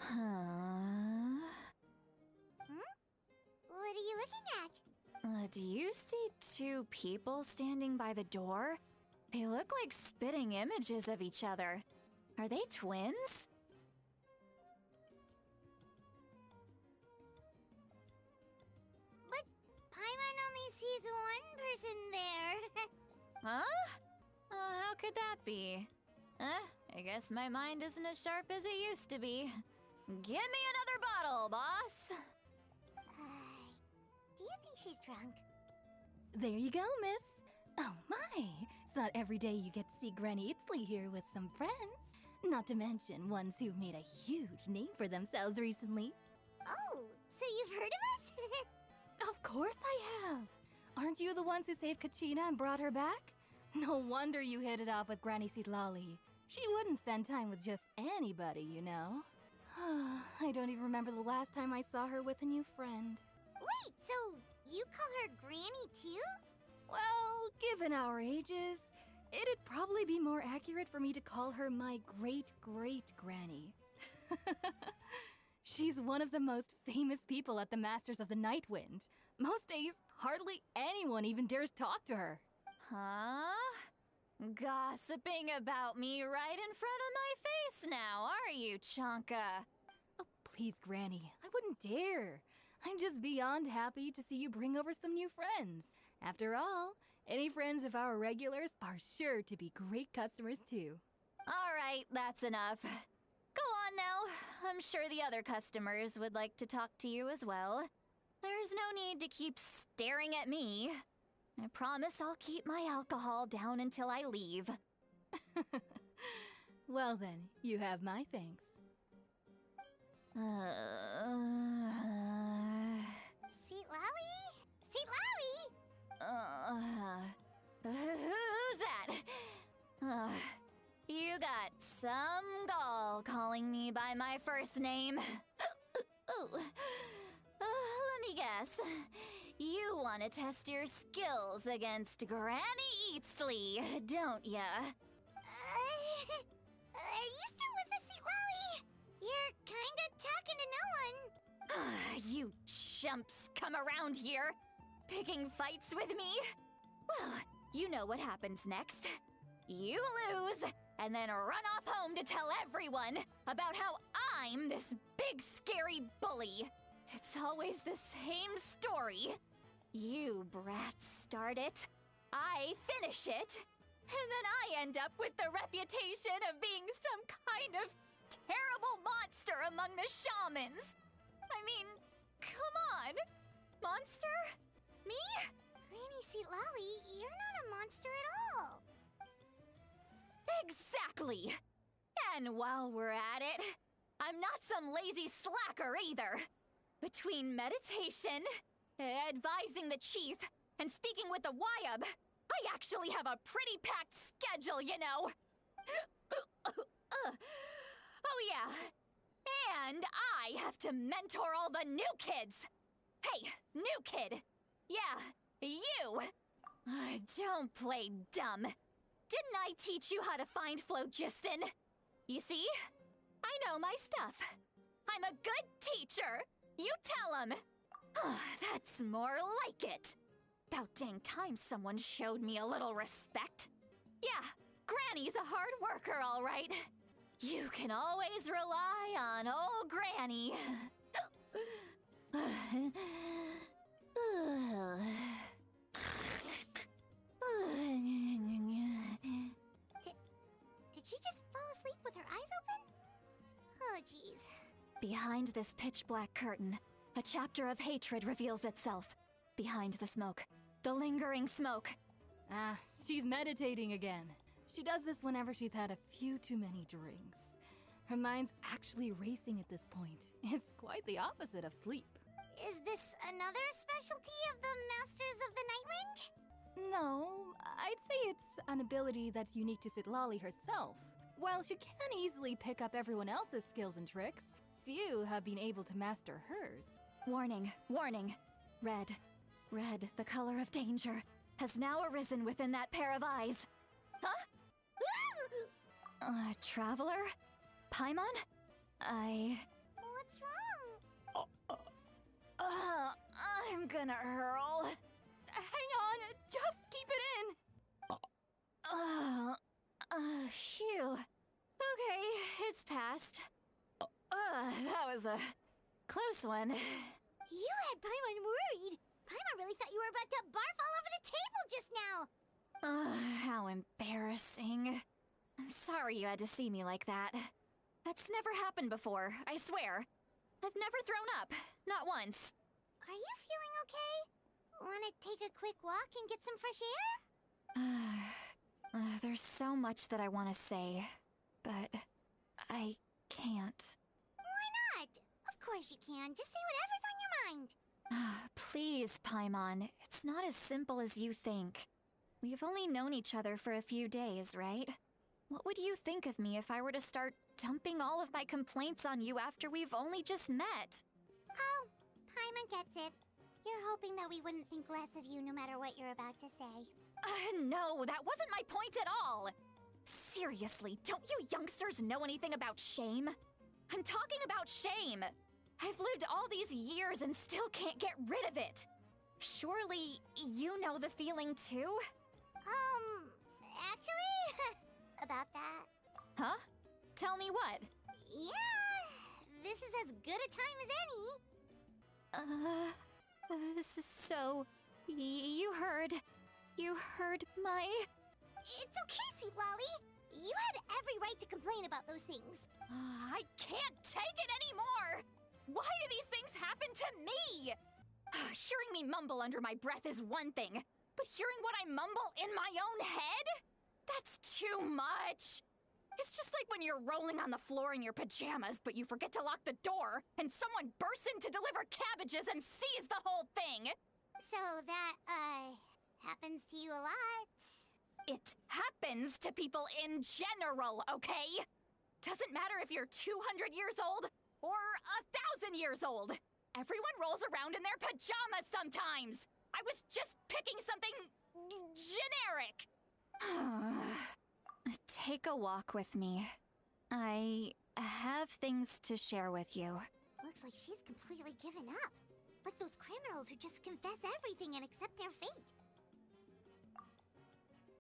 Huh? What are you looking at? Do you see two people standing by the door? They look like spitting images of each other. Are they twins? But Paimon only sees one person there. Huh? How could that be? I guess my mind isn't as sharp as it used to be. Give me another bottle, boss! Do you think she's drunk? There you go, miss. Oh my, it's not every day you get to see Granny Itzli here with some friends. Not to mention ones who've made a huge name for themselves recently. Oh, so you've heard of us? Of course I have. Aren't you the ones who saved Kachina and brought her back? No wonder you hit it off with Granny Citlali. She wouldn't spend time with just anybody, you know. I don't even remember the last time I saw her with a new friend. Wait, so you call her Granny too? Well, given our ages, it'd probably be more accurate for me to call her my great-great-granny. She's one of the most famous people at the Masters of the Nightwind. Most days, hardly anyone even dares talk to her. Huh? Gossiping about me right in front of my face now, are you, Chonka? Oh, please, Granny, I wouldn't dare. I'm just beyond happy to see you bring over some new friends. After all, any friends of our regulars are sure to be great customers too. All right, that's enough. Go on now. I'm sure the other customers would like to talk to you as well. There's no need to keep staring at me. I promise I'll keep my alcohol down until I leave. Well then, you have my thanks. Citlali? Citlali? Who's that? You got some gall calling me by my first name. Let me guess. You want to test your skills against Granny Itzli, don't ya? Are you still with us, Citlali? You're kinda talking to no one. You chumps come around here, picking fights with me? Well, you know what happens next. You lose, and then run off home to tell everyone about how I'm this big scary bully. It's always the same story. You brats start it, I finish it, and then I end up with the reputation of being some kind of terrible monster among the shamans. I mean, come on. Monster? Me? Granny Citlali, you're not a monster at all. Exactly! And while we're at it, I'm not some lazy slacker either. Between meditation, advising the chief, and speaking with the Wyab, I actually have a pretty packed schedule, you know. Oh yeah, and I have to mentor all the new kids. Hey, new kid. Yeah, you. Don't play dumb. Didn't I teach you how to find phlogiston? You see? I know my stuff. I'm a good teacher. You tell him. That's more like it. About dang time someone showed me a little respect. Yeah, Granny's a hard worker, all right. You can always rely on old Granny. Did she just fall asleep with her eyes open? Oh, jeez. Behind this pitch-black curtain, a chapter of hatred reveals itself. Behind the smoke, the lingering smoke. She's meditating again. She does this whenever she's had a few too many drinks. Her mind's actually racing at this point. It's quite the opposite of sleep. Is this another specialty of the Masters of the Nightwind? No, I'd say it's an ability that's unique to Citlali herself. While she can easily pick up everyone else's skills and tricks, few have been able to master hers. Warning, warning. Red, the color of danger, has now arisen within that pair of eyes. Huh? Traveler? Paimon? gonna hurl. Hang on, just keep it in. Phew. Okay, it's passed. That was a close one. You had Paimon worried. Paimon really thought you were about to barf all over the table just now. How embarrassing. I'm sorry you had to see me like that. That's never happened before, I swear. I've never thrown up, not once. Are you feeling okay? Want to take a quick walk and get some fresh air? There's so much that I want to say, but I can't. Why not? Of course you can. Just say whatever's on your mind. Please, Paimon, it's not as simple as you think. We've only known each other for a few days, right? What would you think of me if I were to start dumping all of my complaints on you after we've only just met? Oh, Paimon gets it. You're hoping that we wouldn't think less of you no matter what you're about to say. No, that wasn't my point at all! Seriously, don't you youngsters know anything about shame? I'm talking about shame! I've lived all these years and still can't get rid of it! Surely, you know the feeling too? Actually, about that. Huh? Tell me what? Yeah, this is as good a time as any. So... You heard my... It's okay, Citlali. You had every right to complain about those things. I can't take it anymore! Why do these things happen to me? Hearing me mumble under my breath is one thing, but hearing what I mumble in my own head? That's too much! It's just like when you're rolling on the floor in your pajamas, but you forget to lock the door, and someone bursts in to deliver cabbages and sees the whole thing! So that, happens to you a lot. It happens to people in general, okay? Doesn't matter if you're 200 years old or 1,000 years old. Everyone rolls around in their pajamas sometimes. I was just picking something generic. Take a walk with me. I have things to share with you. Looks like she's completely given up. Like those criminals who just confess everything and accept their fate.